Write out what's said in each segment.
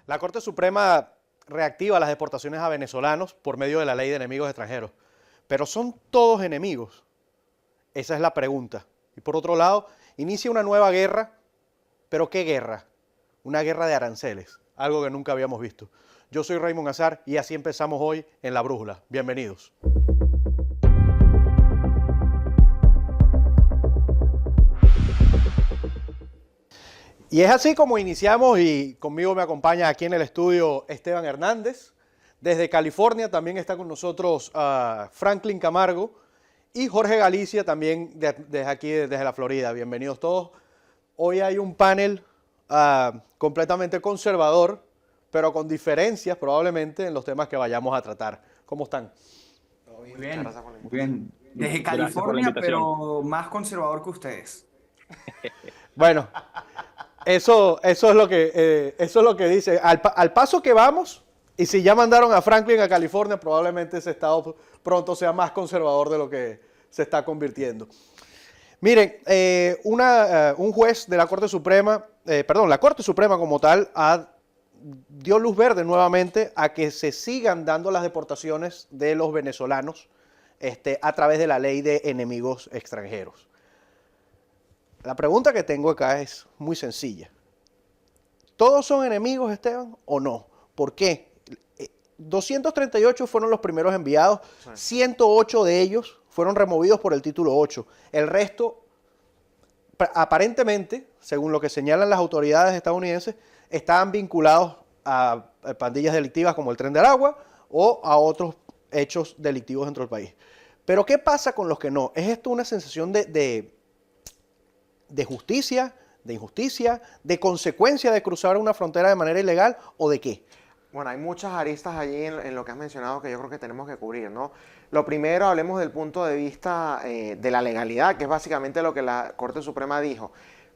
La Corte Suprema reactiva las deportaciones a venezolanos por medio de la ley de enemigos extranjeros. Pero ¿son todos enemigos? Esa es la pregunta. Y por otro lado, inicia una nueva guerra. ¿Pero qué guerra? Una guerra de aranceles, algo que nunca habíamos visto. Yo soy Raymond Azar y así empezamos hoy en La Brújula. Bienvenidos. Y es así como iniciamos y conmigo me acompaña aquí en el estudio Esteban Hernández. Desde California también está con nosotros Franklin Camargo y Jorge Galicia también desde aquí, desde la Florida. Bienvenidos todos. Hoy hay un panel completamente conservador, pero con diferencias probablemente en los temas que vayamos a tratar. ¿Cómo están? Muy bien, muy bien. Desde California, pero más conservador que ustedes. Bueno, eso es lo que dice. Al paso que vamos, y si ya mandaron a Franklin a California, probablemente ese estado pronto sea más conservador de lo que se está convirtiendo. Miren, un juez de la Corte Suprema, la Corte Suprema como tal, dio luz verde nuevamente a que se sigan dando las deportaciones de los venezolanos a través de la ley de enemigos extranjeros. La pregunta que tengo acá es muy sencilla. ¿Todos son enemigos, Esteban, o no? ¿Por qué? 238 fueron los primeros enviados, 108 de ellos fueron removidos por el título 8. El resto, aparentemente, según lo que señalan las autoridades estadounidenses, estaban vinculados a pandillas delictivas como el Tren de Aragua o a otros hechos delictivos dentro del país. Pero ¿qué pasa con los que no? ¿Es esto una sensación de justicia, de injusticia, de consecuencia de cruzar una frontera de manera ilegal o de qué? Bueno, hay muchas aristas allí en lo que has mencionado que yo creo que tenemos que cubrir, ¿no? Lo primero, hablemos del punto de vista de la legalidad, que es básicamente lo que la Corte Suprema dijo.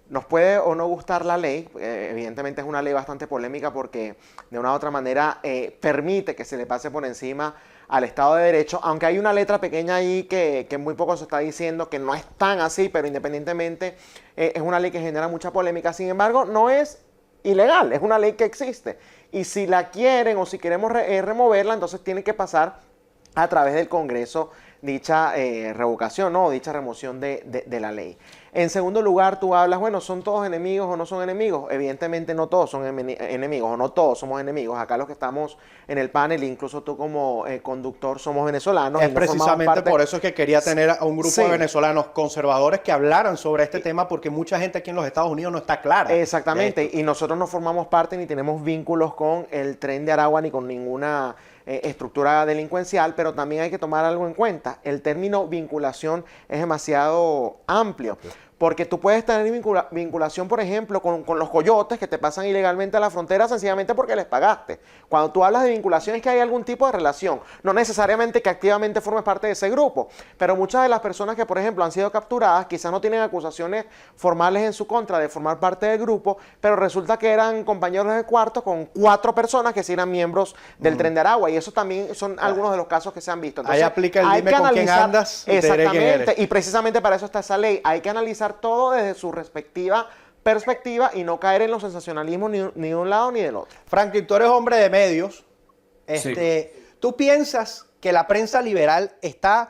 Nos puede o no gustar la ley, evidentemente es una ley bastante polémica porque de una u otra manera permite que se le pase por encima al Estado de Derecho, aunque hay una letra pequeña ahí que muy poco se está diciendo que no es tan así, pero independientemente es una ley que genera mucha polémica. Sin embargo, no es ilegal, es una ley que existe. Y si la quieren o si queremos removerla, entonces tiene que pasar a través del Congreso dicha revocación, ¿no? Dicha remoción de la ley. En segundo lugar, tú hablas, bueno, ¿son todos enemigos o no son enemigos? Evidentemente no todos son enemigos o no todos somos enemigos. Acá los que estamos en el panel, incluso tú como conductor, somos venezolanos. Es precisamente por eso que quería tener a un grupo de venezolanos conservadores que hablaran sobre este tema, porque mucha gente aquí en los Estados Unidos no está clara. Exactamente, y nosotros no formamos parte ni tenemos vínculos con el Tren de Aragua ni con ninguna estructura delincuencial, pero también hay que tomar algo en cuenta. El término vinculación es demasiado amplio. Porque tú puedes tener vinculación, por ejemplo, con los coyotes que te pasan ilegalmente a la frontera sencillamente porque les pagaste. Cuando tú hablas de vinculación es que hay algún tipo de relación. No necesariamente que activamente formes parte de ese grupo. Pero muchas de las personas que, por ejemplo, han sido capturadas quizás no tienen acusaciones formales en su contra de formar parte del grupo, pero resulta que eran compañeros de cuarto con 4 personas que sí eran miembros del Tren de Aragua. Y eso también son algunos de los casos que se han visto. Entonces, ahí aplica el dime con quién andas y te diré quién eres. Y precisamente para eso está esa ley. Hay que analizar todo desde su respectiva perspectiva y no caer en los sensacionalismos ni de un lado ni del otro. Franklin, tú eres hombre de medios. Sí. ¿Tú piensas que la prensa liberal está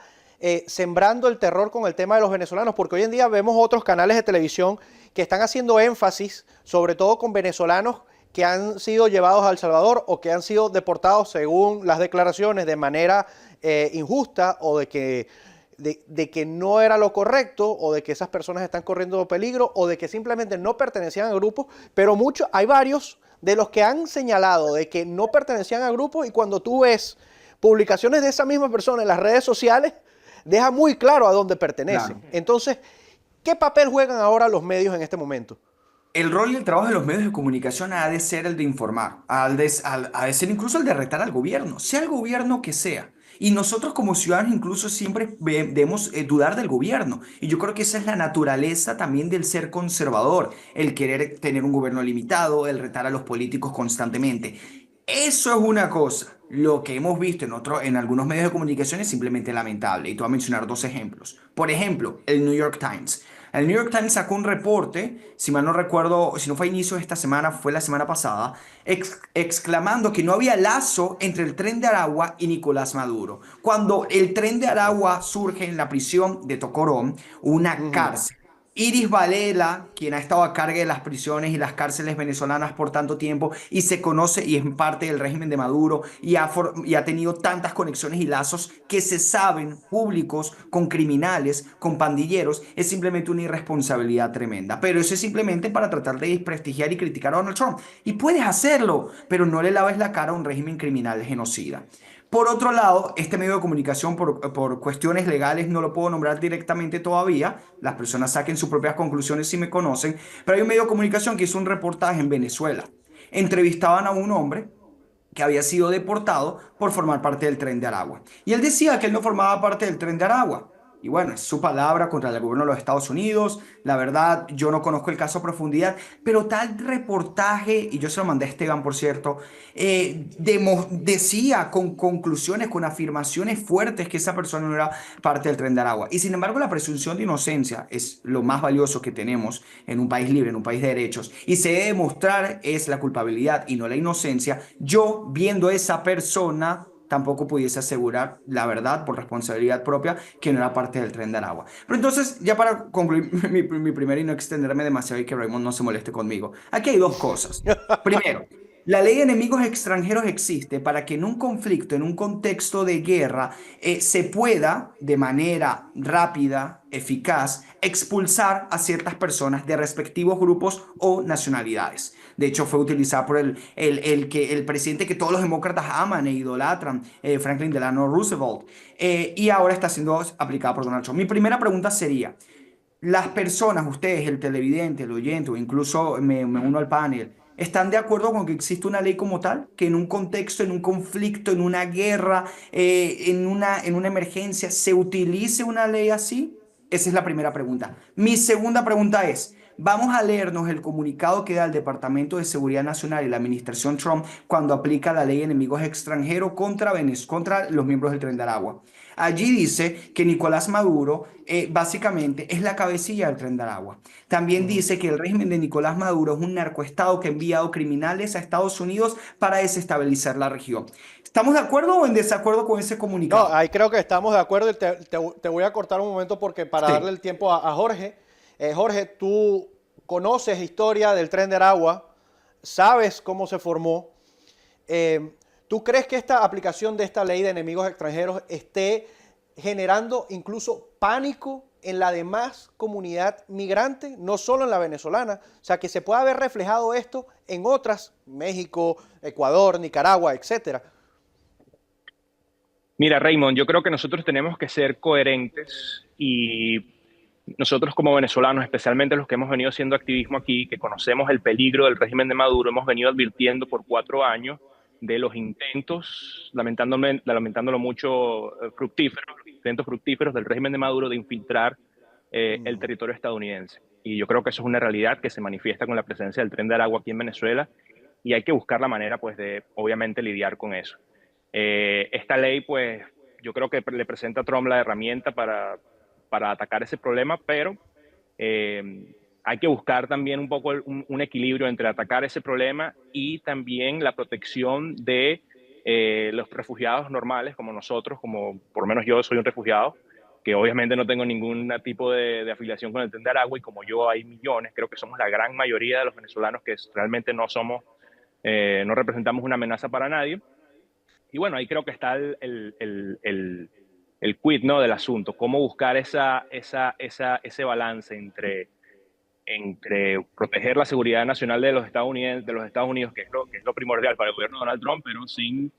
sembrando el terror con el tema de los venezolanos? Porque hoy en día vemos otros canales de televisión que están haciendo énfasis, sobre todo con venezolanos que han sido llevados a El Salvador o que han sido deportados según las declaraciones de manera injusta o de que no era lo correcto o de que esas personas están corriendo peligro o de que simplemente no pertenecían a grupos, pero hay varios de los que han señalado de que no pertenecían a grupos y cuando tú ves publicaciones de esa misma persona en las redes sociales, deja muy claro a dónde pertenecen. Claro. Entonces, ¿qué papel juegan ahora los medios en este momento? El rol y el trabajo de los medios de comunicación ha de ser el de informar, ha de ser incluso el de retar al gobierno, sea el gobierno que sea. Y nosotros como ciudadanos incluso siempre debemos dudar del gobierno. Y yo creo que esa es la naturaleza también del ser conservador, el querer tener un gobierno limitado, el retar a los políticos constantemente. Eso es una cosa. Lo que hemos visto en algunos medios de comunicación es simplemente lamentable. Y te voy a mencionar 2 ejemplos. Por ejemplo, el New York Times. El New York Times sacó un reporte, si mal no recuerdo, si no fue a inicio de esta semana, fue la semana pasada, exclamando que no había lazo entre el Tren de Aragua y Nicolás Maduro. Cuando el Tren de Aragua surge en la prisión de Tocorón, una Ujú. cárcel. Iris Varela, quien ha estado a cargo de las prisiones y las cárceles venezolanas por tanto tiempo y se conoce y es parte del régimen de Maduro y ha tenido tantas conexiones y lazos que se saben públicos con criminales, con pandilleros, es simplemente una irresponsabilidad tremenda. Pero eso es simplemente para tratar de desprestigiar y criticar a Donald Trump. Y puedes hacerlo, pero no le laves la cara a un régimen criminal genocida. Por otro lado, este medio de comunicación por cuestiones legales no lo puedo nombrar directamente todavía. Las personas saquen sus propias conclusiones si me conocen. Pero hay un medio de comunicación que hizo un reportaje en Venezuela. Entrevistaban a un hombre que había sido deportado por formar parte del Tren de Aragua. Y él decía que él no formaba parte del Tren de Aragua. Y bueno, es su palabra contra el gobierno de los Estados Unidos. La verdad, yo no conozco el caso a profundidad, pero tal reportaje, y yo se lo mandé a Esteban, por cierto, decía con conclusiones, con afirmaciones fuertes que esa persona no era parte del Tren de Aragua. Y sin embargo, la presunción de inocencia es lo más valioso que tenemos en un país libre, en un país de derechos. Y se debe demostrar es la culpabilidad y no la inocencia. Yo, viendo a esa persona, tampoco pudiese asegurar la verdad por responsabilidad propia que no era parte del Tren de Aragua. Pero entonces, ya para concluir mi primero y no extenderme demasiado y que Raymond no se moleste conmigo, aquí hay dos cosas. Primero, la ley de enemigos extranjeros existe para que en un conflicto, en un contexto de guerra, se pueda de manera rápida, eficaz, expulsar a ciertas personas de respectivos grupos o nacionalidades. De hecho, fue utilizada por el presidente que todos los demócratas aman e idolatran, Franklin Delano Roosevelt, y ahora está siendo aplicada por Donald Trump. Mi primera pregunta sería, las personas, ustedes, el televidente, el oyente o incluso me uno al panel, ¿están de acuerdo con que existe una ley como tal? Que en un contexto, en un conflicto, en una guerra, en una emergencia, se utilice una ley así? Esa es la primera pregunta. Mi segunda pregunta es, vamos a leernos el comunicado que da el Departamento de Seguridad Nacional y la administración Trump cuando aplica la ley de enemigos extranjeros contra los miembros del Tren de Aragua. Allí dice que Nicolás Maduro básicamente es la cabecilla del Tren de Aragua. También Ujú. dice que el régimen de Nicolás Maduro es un narcoestado que ha enviado criminales a Estados Unidos para desestabilizar la región. ¿Estamos de acuerdo o en desacuerdo con ese No, comunicado? ahí creo que estamos de acuerdo y te voy a cortar un momento porque para darle Sí. el tiempo a Jorge. Jorge, tú conoces historia del Tren de Aragua, sabes cómo se formó. Eh, ¿Tú crees que esta aplicación de esta ley de enemigos extranjeros esté generando incluso pánico en la demás comunidad migrante, no solo en la venezolana? O sea, que se pueda haber reflejado esto en otras, México, Ecuador, Nicaragua, etcétera. Mira, Raymond, yo creo que nosotros tenemos que ser coherentes y nosotros como venezolanos, especialmente los que hemos venido haciendo activismo aquí, que conocemos el peligro del régimen de Maduro, hemos venido advirtiendo por 4 años de los intentos, lamentándolo mucho, intentos fructíferos del régimen de Maduro de infiltrar el territorio estadounidense. Y yo creo que eso es una realidad que se manifiesta con la presencia del Tren de Aragua aquí en Venezuela y hay que buscar la manera, pues, de obviamente lidiar con eso. Esta ley, pues, yo creo que le presenta a Trump la herramienta para atacar ese problema, pero hay que buscar también un poco un equilibrio entre atacar ese problema y también la protección de los refugiados normales como nosotros, como por lo menos yo soy un refugiado, que obviamente no tengo ningún tipo de afiliación con el Tren de Aragua y como yo hay millones, creo que somos la gran mayoría de los venezolanos que realmente no somos, no representamos una amenaza para nadie. Y bueno, ahí creo que está el quid, ¿no?, del asunto, cómo buscar ese balance entre proteger la seguridad nacional de los Estados Unidos, que es lo primordial para el gobierno de Donald Trump, pero sin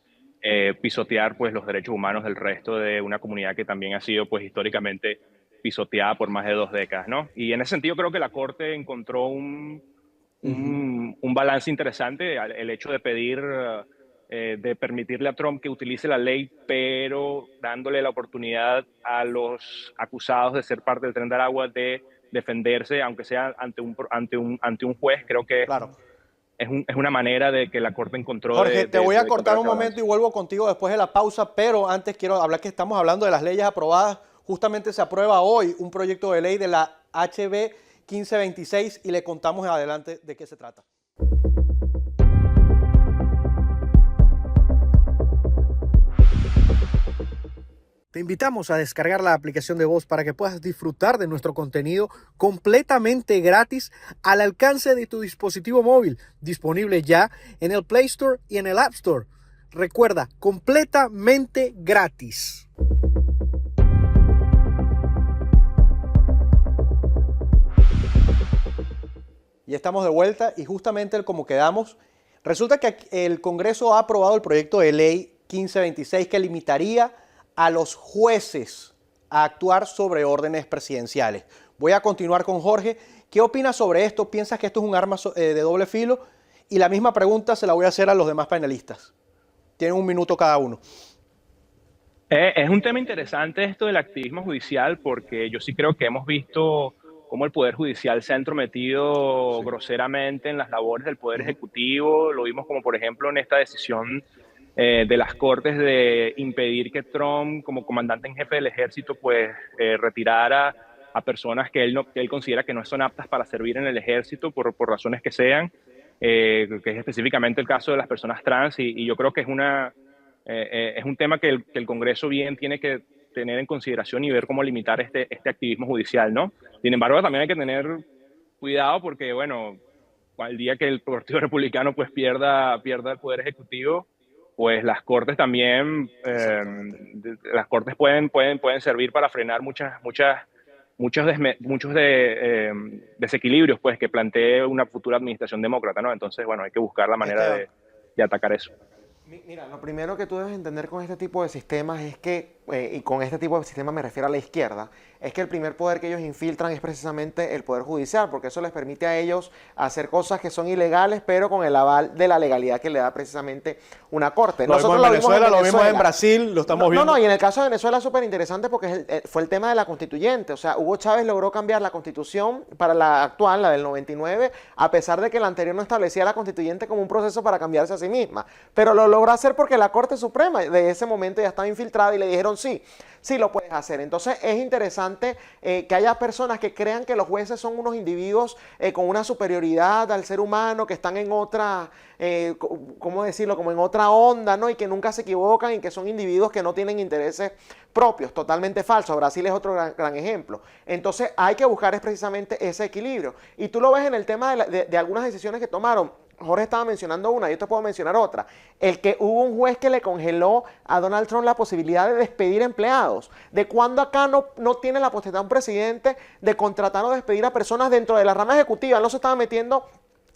pisotear, pues, los derechos humanos del resto de una comunidad que también ha sido, pues, históricamente pisoteada por más de 2 décadas, ¿no? Y en ese sentido creo que la Corte encontró Ujú. un balance interesante, el hecho de pedir, de permitirle a Trump que utilice la ley, pero dándole la oportunidad a los acusados de ser parte del Tren de Aragua de defenderse, aunque sea ante un juez. Creo que Claro. es una manera de que la Corte encontró Jorge, te voy de a encontrar cortar un ese momento y balance. vuelvo contigo después de la pausa, pero antes quiero hablar que estamos hablando de las leyes aprobadas. Justamente se aprueba hoy un proyecto de ley de la HB 1526 y le contamos adelante de qué se trata. Te invitamos a descargar la aplicación de Voz para que puedas disfrutar de nuestro contenido completamente gratis al alcance de tu dispositivo móvil, disponible ya en el Play Store y en el App Store. Recuerda, completamente gratis. Y estamos de vuelta y justamente como quedamos, resulta que el Congreso ha aprobado el proyecto de ley 1526 que limitaría a los jueces a actuar sobre órdenes presidenciales. Voy a continuar con Jorge. ¿Qué opinas sobre esto? ¿Piensas que esto es un arma de doble filo? Y la misma pregunta se la voy a hacer a los demás panelistas. Tienen un minuto cada uno. Es un tema interesante esto del activismo judicial, porque yo sí creo que hemos visto cómo el Poder Judicial se ha entrometido groseramente en las labores del Poder Ejecutivo. Lo vimos como, por ejemplo, en esta decisión de las Cortes de impedir que Trump, como comandante en jefe del ejército, pues retirara a personas que él considera que no son aptas para servir en el ejército por razones que sean, que es específicamente el caso de las personas trans, y yo creo que es un tema que el Congreso bien tiene que tener en consideración y ver cómo limitar este activismo judicial, ¿no? Sin embargo, también hay que tener cuidado porque, bueno, el día que el Partido Republicano pues pierda el Poder Ejecutivo, pues las Cortes también, las Cortes pueden servir para frenar muchos desequilibrios pues, que plantee una futura administración demócrata, ¿no? Entonces, bueno, hay que buscar la manera de atacar eso. Mira, lo primero que tú debes entender con este tipo de sistemas es que, y con este tipo de sistemas me refiero a la izquierda, es que el primer poder que ellos infiltran es precisamente el Poder Judicial, porque eso les permite a ellos hacer cosas que son ilegales, pero con el aval de la legalidad que le da precisamente una corte. Nosotros lo vimos en Venezuela, lo vimos en Brasil, lo estamos viendo. No, y en el caso de Venezuela es súper interesante porque fue el tema de la constituyente. O sea, Hugo Chávez logró cambiar la constitución para la actual, la del 99, a pesar de que la anterior no establecía la constituyente como un proceso para cambiarse a sí misma. Pero lo logró hacer porque la Corte Suprema de ese momento ya estaba infiltrada y le dijeron sí lo puedes hacer. Entonces es interesante que haya personas que crean que los jueces son unos individuos con una superioridad al ser humano, que están en otra, ¿cómo decirlo? Como en otra onda, ¿no? Y que nunca se equivocan y que son individuos que no tienen intereses propios. Totalmente falso. Brasil es otro gran ejemplo. Entonces hay que buscar precisamente ese equilibrio. Y tú lo ves en el tema de algunas decisiones que tomaron. Jorge estaba mencionando una, yo te puedo mencionar otra. El que hubo un juez que le congeló a Donald Trump la posibilidad de despedir empleados. ¿De cuándo acá no tiene la potestad un presidente de contratar o despedir a personas dentro de la rama ejecutiva? Él no se estaba metiendo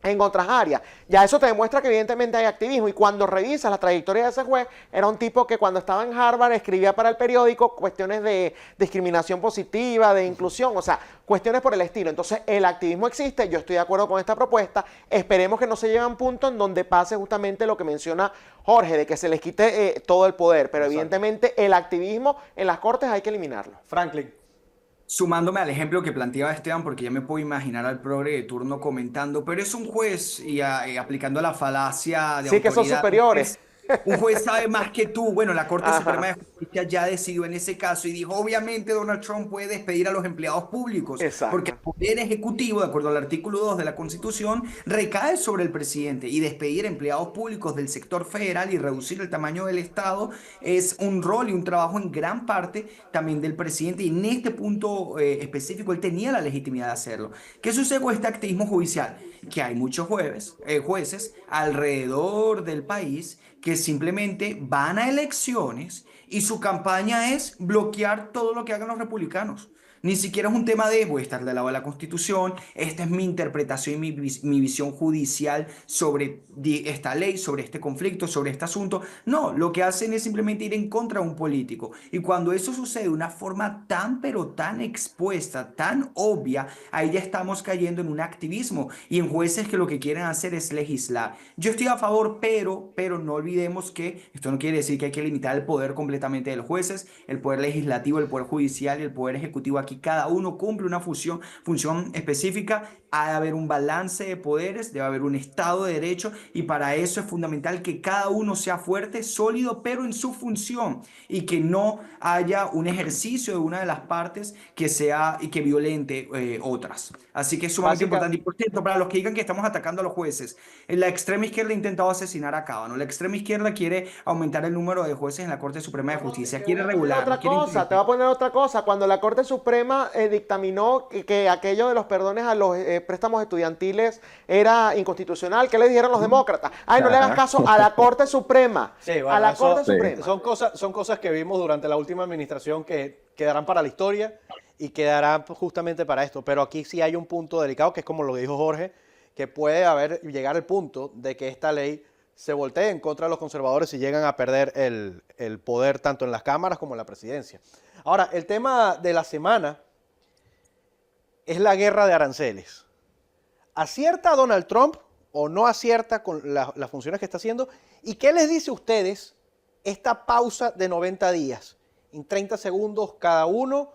en otras áreas. Ya eso te demuestra que evidentemente hay activismo, y cuando revisas la trayectoria de ese juez, era un tipo que cuando estaba en Harvard escribía para el periódico cuestiones de discriminación positiva, de inclusión, o sea, cuestiones por el estilo. Entonces el activismo existe, yo estoy de acuerdo con esta propuesta, esperemos que no se lleve a un punto en donde pase justamente lo que menciona Jorge, de que se les quite todo el poder, pero evidentemente el activismo en las cortes hay que eliminarlo. Franklin. Sumándome al ejemplo que planteaba Esteban, porque ya me puedo imaginar al progre de turno comentando, pero es un juez y aplicando la falacia de Sí, que son autoridad. superiores. Un juez sabe más que tú. Bueno, la Corte Ajá. Suprema de Justicia ya decidió en ese caso y dijo, obviamente Donald Trump puede despedir a los empleados públicos, Exacto. porque el poder ejecutivo, de acuerdo al artículo 2 de la Constitución, recae sobre el presidente, y despedir empleados públicos del sector federal y reducir el tamaño del Estado es un rol y un trabajo en gran parte también del presidente, y en este punto específico él tenía la legitimidad de hacerlo. ¿Qué sucede con este activismo judicial? Que hay muchos jueces alrededor del país que simplemente van a elecciones y su campaña es bloquear todo lo que hagan los republicanos. Ni siquiera es un tema de voy a estar del lado de la Constitución, esta es mi interpretación y mi visión judicial sobre esta ley, sobre este conflicto, sobre este asunto. No, lo que hacen es simplemente ir en contra de un político. Y cuando eso sucede de una forma tan pero tan expuesta, tan obvia, ahí ya estamos cayendo en un activismo y en jueces que lo que quieren hacer es legislar. Yo estoy a favor, pero no olvidemos que esto no quiere decir que hay que limitar el poder completamente de los jueces, el poder legislativo, el poder judicial y el poder ejecutivo. aquí cada uno cumple una función específica. Ha de haber un balance de poderes, debe haber un Estado de Derecho y para eso es fundamental que cada uno sea fuerte, sólido, pero en su función y que no haya un ejercicio de una de las partes que sea y que violente otras. Así que es sumamente Básica, importante. Y por cierto, para los que digan que estamos atacando a los jueces, la extrema izquierda ha intentado asesinar a Cábano. La extrema izquierda quiere aumentar el número de jueces en la Corte Suprema de Justicia, Te voy quiere a poner regularlo, otra quiere cosa, te implementar. voy a poner otra cosa. Cuando la Corte Suprema dictaminó que aquello de los perdones a los préstamos estudiantiles era inconstitucional, ¿qué le dijeron los demócratas? Ay, no le hagas caso a la Corte Suprema. sí, A bueno, la eso Corte Suprema. son cosas que vimos durante la última administración que quedarán para la historia y quedarán justamente para esto. Pero aquí sí hay un punto delicado, que es como lo dijo Jorge, que puede llegar el punto de que esta ley se voltee en contra de los conservadores y llegan a perder el poder tanto en las cámaras como en la presidencia. Ahora, el tema de la semana es la guerra de aranceles. ¿Acierta Donald Trump o no acierta con las funciones que está haciendo? ¿Y qué les dice a ustedes esta pausa de 90 días? En 30 segundos cada uno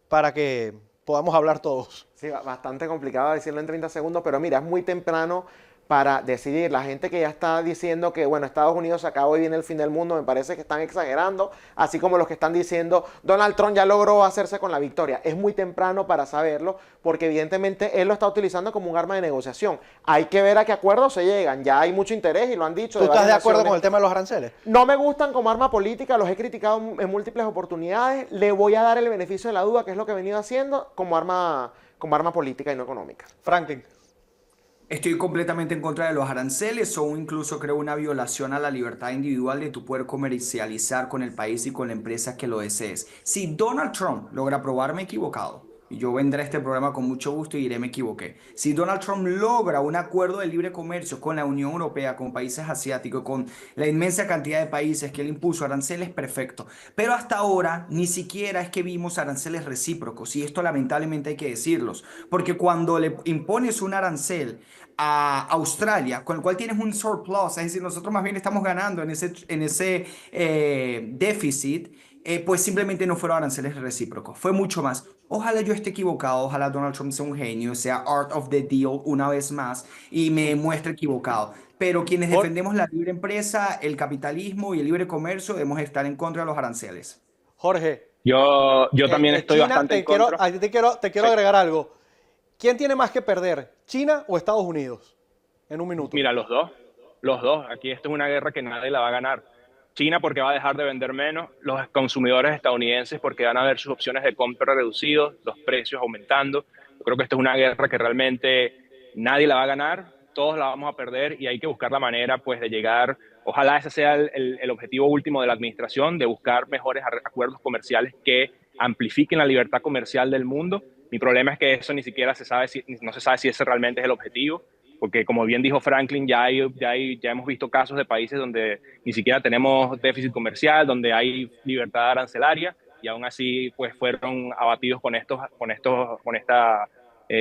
para que podamos hablar todos. Sí, bastante complicado decirlo en 30 segundos, pero mira, es muy temprano para decidir. La gente que ya está diciendo que, bueno, Estados Unidos se acabó y viene el fin del mundo, me parece que están exagerando, así como los que están diciendo, Donald Trump ya logró hacerse con la victoria. Es muy temprano para saberlo, porque evidentemente él lo está utilizando como un arma de negociación. Hay que ver a qué acuerdos se llegan. Ya hay mucho interés y lo han dicho. ¿Tú estás de varias acuerdo naciones. con el tema de los aranceles? No me gustan como arma política, los he criticado en múltiples oportunidades. Le voy a dar el beneficio de la duda, que es lo que he venido haciendo, como arma política y no económica. Franklin. Estoy completamente en contra de los aranceles o incluso creo una violación a la libertad individual de tu poder comercializar con el país y con la empresa que lo desees. Si Donald Trump logra probarme equivocado, y yo vendré a este programa con mucho gusto y diré me equivoqué. Si Donald Trump logra un acuerdo de libre comercio con la Unión Europea, con países asiáticos, con la inmensa cantidad de países que él impuso aranceles, perfecto. Pero hasta ahora ni siquiera es que vimos aranceles recíprocos y esto lamentablemente hay que decirlos. Porque cuando le impones un arancel a Australia, con el cual tienes un surplus, es decir, nosotros más bien estamos ganando en ese déficit, pues simplemente no fueron aranceles recíprocos, fue mucho más. Ojalá yo esté equivocado, ojalá Donald Trump sea un genio, sea art of the deal una vez más y me muestre equivocado. Pero quienes Jor- defendemos la libre empresa, el capitalismo y el libre comercio debemos estar en contra de los aranceles. Jorge, Yo también estoy China, bastante en contra. te quiero Sí. agregar algo. ¿Quién tiene más que perder, China o Estados Unidos? En un minuto. Mira, los dos. Aquí esto es una guerra que nadie la va a ganar. China porque va a dejar de vender menos, los consumidores estadounidenses porque van a ver sus opciones de compra reducidos, los precios aumentando. Yo creo que esto es una guerra que realmente nadie la va a ganar, todos la vamos a perder y hay que buscar la manera pues de llegar, ojalá ese sea el objetivo último de la administración, de buscar mejores acuerdos comerciales que amplifiquen la libertad comercial del mundo. Mi problema es que eso ni siquiera no se sabe si ese realmente es el objetivo, porque como bien dijo Franklin, ya hemos visto casos de países donde ni siquiera tenemos déficit comercial, donde hay libertad arancelaria, y aún así pues fueron abatidos con esta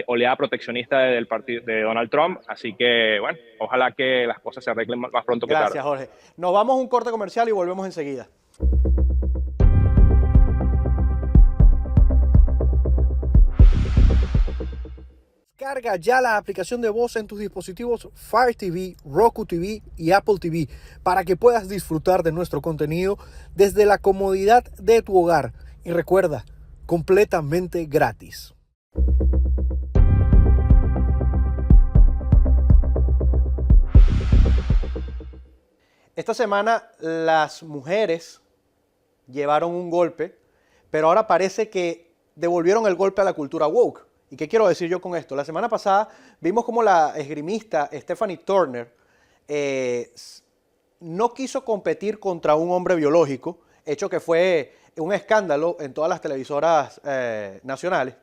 oleada proteccionista del partido de Donald Trump. Así que, bueno, ojalá que las cosas se arreglen más pronto que tarde. Gracias, Jorge. Nos vamos a un corte comercial y volvemos enseguida. Carga ya la aplicación de voz en tus dispositivos Fire TV, Roku TV y Apple TV para que puedas disfrutar de nuestro contenido desde la comodidad de tu hogar. Y recuerda, completamente gratis. Esta semana las mujeres llevaron un golpe, pero ahora parece que devolvieron el golpe a la cultura woke. ¿Y qué quiero decir yo con esto? La semana pasada vimos como la esgrimista Stephanie Turner no quiso competir contra un hombre biológico, hecho que fue un escándalo en todas las televisoras nacionales.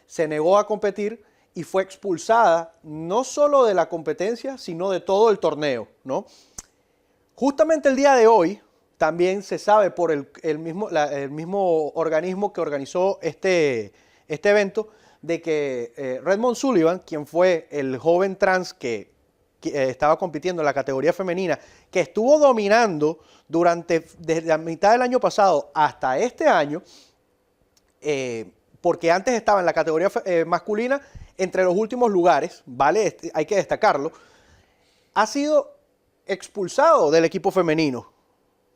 Se negó a competir y fue expulsada no solo de la competencia, sino de todo el torneo, ¿no? Justamente el día de hoy también se sabe por el mismo organismo que organizó este evento, de que Redmond Sullivan, quien fue el joven trans que estaba compitiendo en la categoría femenina, que estuvo dominando desde la mitad del año pasado hasta este año, porque antes estaba en la categoría masculina entre los últimos lugares, ¿vale? Hay que destacarlo, ha sido expulsado del equipo femenino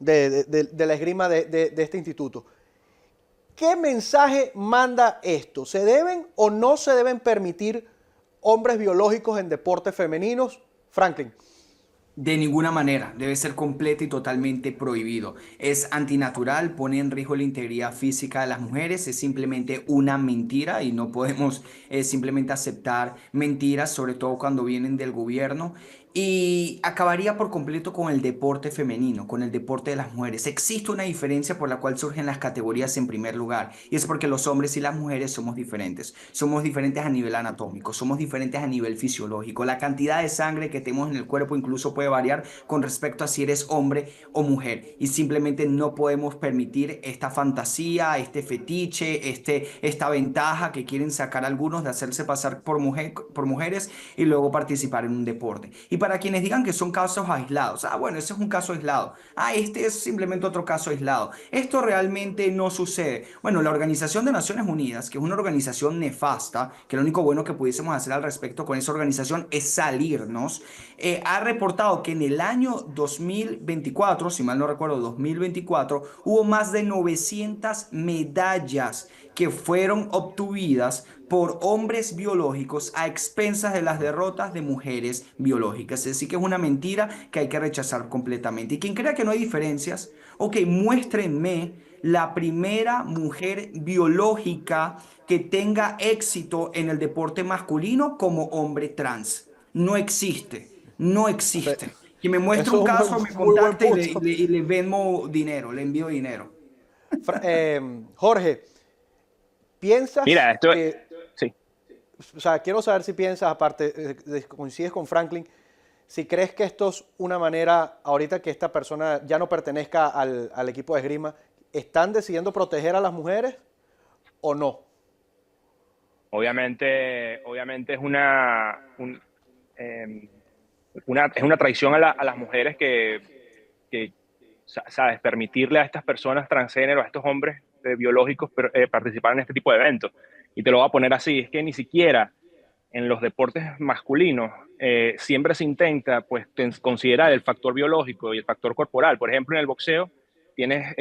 de la esgrima de este instituto. ¿Qué mensaje manda esto? ¿Se deben o no se deben permitir hombres biológicos en deportes femeninos? Franklin. De ninguna manera, debe ser completo y totalmente prohibido. Es antinatural, pone en riesgo la integridad física de las mujeres, es simplemente una mentira y no podemos simplemente aceptar mentiras, sobre todo cuando vienen del gobierno. Y acabaría por completo con el deporte femenino, con el deporte de las mujeres. Existe una diferencia por la cual surgen las categorías en primer lugar, y es porque los hombres y las mujeres somos diferentes. Somos diferentes a nivel anatómico, somos diferentes a nivel fisiológico. La cantidad de sangre que tenemos en el cuerpo incluso puede variar con respecto a si eres hombre o mujer. Y simplemente no podemos permitir esta fantasía, este fetiche, esta ventaja que quieren sacar algunos de hacerse pasar por mujeres y luego participar en un deporte. Y para quienes digan que son casos aislados, bueno, ese es un caso aislado, este es simplemente otro caso aislado, esto realmente no sucede. Bueno, la Organización de Naciones Unidas, que es una organización nefasta, que lo único bueno que pudiésemos hacer al respecto con esa organización es salirnos, ha reportado que en el año 2024, si mal no recuerdo, 2024, hubo más de 900 medallas que fueron obtenidas por hombres biológicos a expensas de las derrotas de mujeres biológicas. Así que es una mentira que hay que rechazar completamente. Y quien crea que no hay diferencias, ok, muéstrenme la primera mujer biológica que tenga éxito en el deporte masculino como hombre trans. No existe, no existe. Que me muestre un caso, me contacte y le venmo dinero, le envío dinero. Jorge, ¿piensas Mira, esto que... sí. O sea, quiero saber si piensas, aparte, coincides con Franklin, si crees que esto es una manera, ahorita que esta persona ya no pertenezca al equipo de esgrima, ¿están decidiendo proteger a las mujeres o no? Obviamente es es una traición a las mujeres que, ¿sabes? Permitirle a estas personas transgénero, a estos hombres biológicos participar en este tipo de eventos. Y te lo voy a poner así, es que ni siquiera en los deportes masculinos siempre se intenta pues considerar el factor biológico y el factor corporal. Por ejemplo, en el boxeo tienes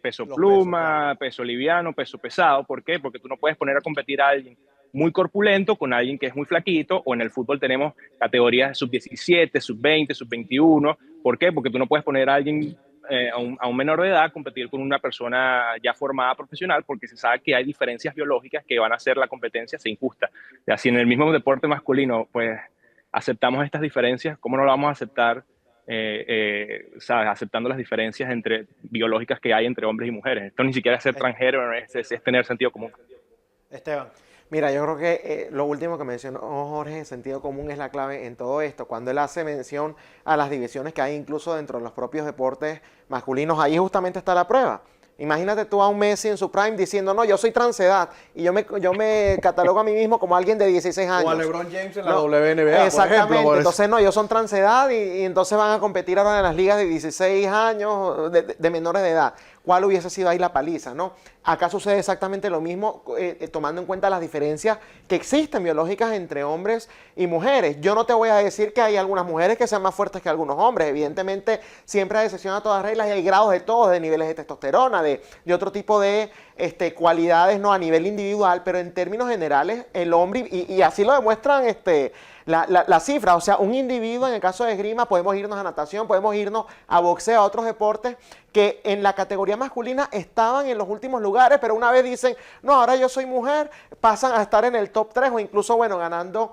peso Los pluma, pesos, claro. peso liviano, peso pesado. ¿Por qué? Porque tú no puedes poner a competir a alguien muy corpulento con alguien que es muy flaquito, o en el fútbol tenemos categorías sub-17, sub-20, sub-21. ¿Por qué? Porque tú no puedes poner a alguien a un menor de edad competir con una persona ya formada profesional, porque se sabe que hay diferencias biológicas que van a hacer la competencia se injusta. Ya, si en el mismo deporte masculino pues aceptamos estas diferencias, ¿cómo no lo vamos a aceptar ¿sabes? Aceptando las diferencias biológicas que hay entre hombres y mujeres? Esto ni siquiera es ser transgénero, es tener sentido común. Esteban. Mira, yo creo que lo último que mencionó Jorge, en sentido común, es la clave en todo esto. Cuando él hace mención a las divisiones que hay incluso dentro de los propios deportes masculinos, ahí justamente está la prueba. Imagínate tú a un Messi en su prime diciendo, no, yo soy transedad y yo me catalogo a mí mismo como alguien de 16 años. O a LeBron James en la WNBA, exactamente. por ejemplo. Entonces, no, ellos son transedad y entonces van a competir ahora en las ligas de 16 años de menores de edad. ¿Cuál hubiese sido ahí la paliza, no? Acá sucede exactamente lo mismo, tomando en cuenta las diferencias que existen biológicas entre hombres y mujeres. Yo no te voy a decir que hay algunas mujeres que sean más fuertes que algunos hombres. Evidentemente, siempre hay excepción a todas reglas y hay grados de todos, de niveles de testosterona, de otro tipo de cualidades, no a nivel individual, pero en términos generales, el hombre, y así lo demuestran la cifra, o sea, un individuo, en el caso de esgrima, podemos irnos a natación, podemos irnos a boxeo, a otros deportes que en la categoría masculina estaban en los últimos lugares, pero una vez dicen, no, ahora yo soy mujer, pasan a estar en el top 3 o incluso, bueno, ganando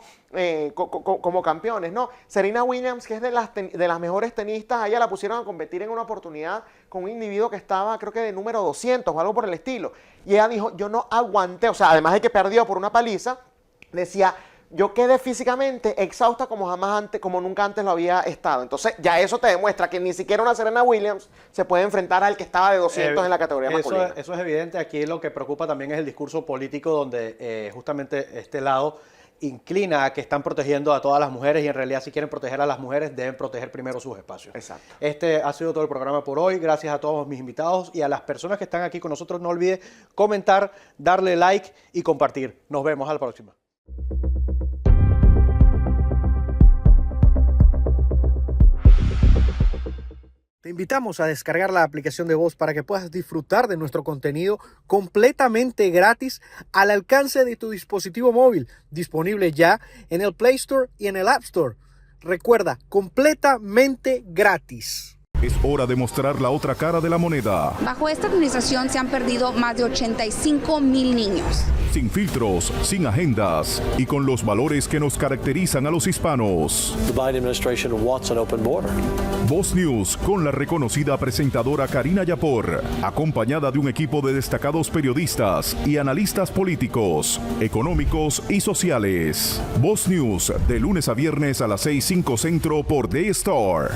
como campeones, ¿no? Serena Williams, que es de las mejores tenistas, a ella la pusieron a competir en una oportunidad con un individuo que estaba, creo que de número 200 o algo por el estilo, y ella dijo, yo no aguanté, o sea, además de que perdió por una paliza, decía, yo quedé físicamente exhausta como jamás antes, como nunca antes lo había estado. Entonces, ya eso te demuestra que ni siquiera una Serena Williams se puede enfrentar al que estaba de 200 en la categoría masculina. Eso es evidente. Aquí lo que preocupa también es el discurso político donde justamente este lado inclina a que están protegiendo a todas las mujeres y en realidad si quieren proteger a las mujeres deben proteger primero sus espacios. Exacto. Este ha sido todo el programa por hoy. Gracias a todos mis invitados y a las personas que están aquí con nosotros. No olvide comentar, darle like y compartir. Nos vemos a la próxima. Te invitamos a descargar la aplicación de Voz para que puedas disfrutar de nuestro contenido completamente gratis al alcance de tu dispositivo móvil, disponible ya en el Play Store y en el App Store. Recuerda, completamente gratis. Es hora de mostrar la otra cara de la moneda. Bajo esta administración se han perdido más de 85,000 niños. Sin filtros, sin agendas y con los valores que nos caracterizan a los hispanos. The Biden administration wants an open border. Voz News con la reconocida presentadora Karina Yapor, acompañada de un equipo de destacados periodistas y analistas políticos, económicos y sociales. Voz News de lunes a viernes a las 6:05 Centro por The Star.